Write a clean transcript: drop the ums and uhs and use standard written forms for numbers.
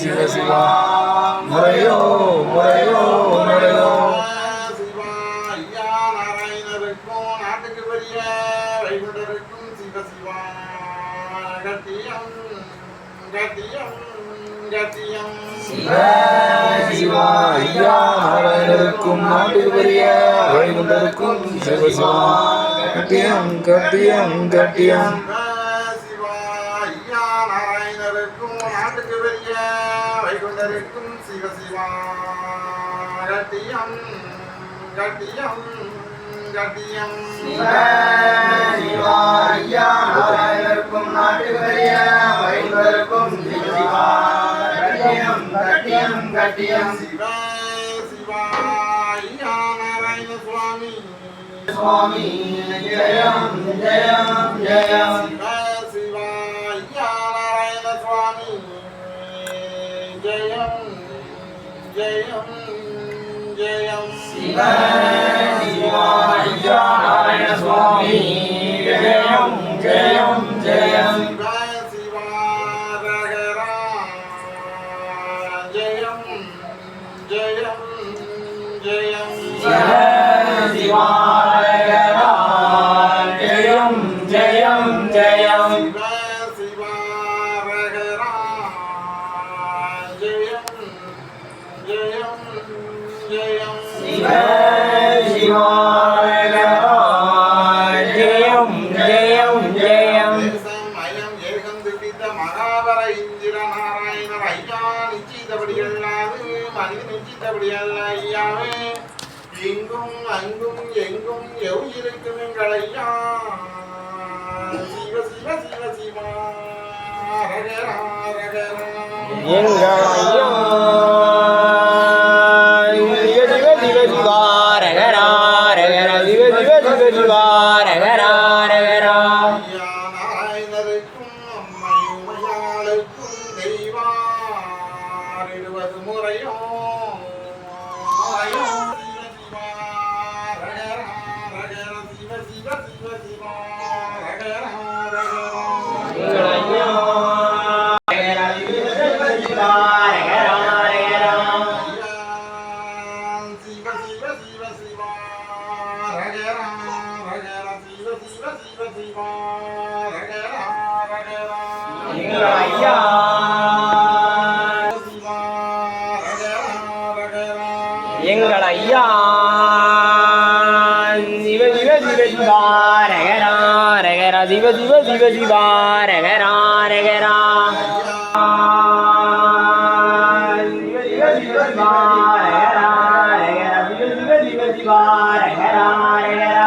சிவ சிவா முறையோ முறையோ முறையோ சிவா ஐயா நாராயணருக்கும் நாட்டுக்கு பெரிய வைகுண்டருக்கும் சிவ சிவா கட்டியம் கட்டியம் கட்டியம் சிவ சிவா ஐயா நாராயணருக்கும் நாட்டுக்கு பெரிய வைகுண்டருக்கும் சிவ சிவா கட்டியம் கட்டியம் கட்டியம் சிவா ஐயா நாராயணருக்கும் நாட்டுக்கு பெரிய வைகுண்டருக்கும் சிவ சிவா கட்டியம் கட்டியம் கட்டியம் சிவா ஐயா நாராயணருக்கும் நாட்டுக்கு பெரிய வைகுண்டருக்கும் சிவ சிவா கட்டியம் கட்டியம் கட்டியம் சிவ சிவா ஐயா நாராயண சுவாமி சுவாமி ஜெயம் ஜெயம் ஜெயம் சிவ சிவா ஐயா நாராயண சுவாமி ஜெயம் ஜெயம் ஜெயம் சிவ சிவா ஐயா நாராயண சுவாமி ஜெயம் ஜெயம் ஜெயம் சிவ சிவா ரகரா ஜெயம் ஜெயம் ஜெயம் சிவ சிவா ஜெயம் ஜெயம் ஜெயம் சிவ சிவா ரகரா ஜெயம் ஜெயம் ஜெயம் சிவ சிவா ஜெயம் ஜெயம் ஜெயம் தேசமயம் ஏகம் திட்ட மகாபர இந்திர நாராயணர் ஐயா நிச்சயித்தபடி அல்லாது மனித நிச்சயித்தபடி அல்ல ஐயாவே இங்கும் அங்கும் எங்கும் எவ்விருக்கும் எங்கள் ஐயா சிவ சிவ சிவ சிவா ரகரா ரகரா எங்கள் ஐயா சிவ சிவ சிவ சிவா ரகரா ரகரா சிவ சிவ சிவ சிவா ரகரா ரகரா ஐயா நாராயணருக்கும் அம்மை உமையாளுக்கும் தெய்வாரிடுவது முறையோ முறையோ சிவ சிவா ரகரா ரகர சிவ சிவ சிவா ரகரா ரகரா எங்கள் ஐயா ரகரா சிவ சிவ சிவா ரகரா ரகரா சிவ சிவ சிவ சிவா ரகரா ரகர சிவ சிவ சிவ சிவா ரகரா ரகரா எங்கள் ஐயா சிவா ரகரா ரகரா எங்கள் ஐயா சிவ சிவ சிவ சிவா ரகரா ரகரா சிவ சிவ சிவ சிவா ரகரா ரகரா சிவ சிவ சிவ சிவா ரகரா ரகரா சிவ சிவ சிவ சிவா ரகரா ரகரா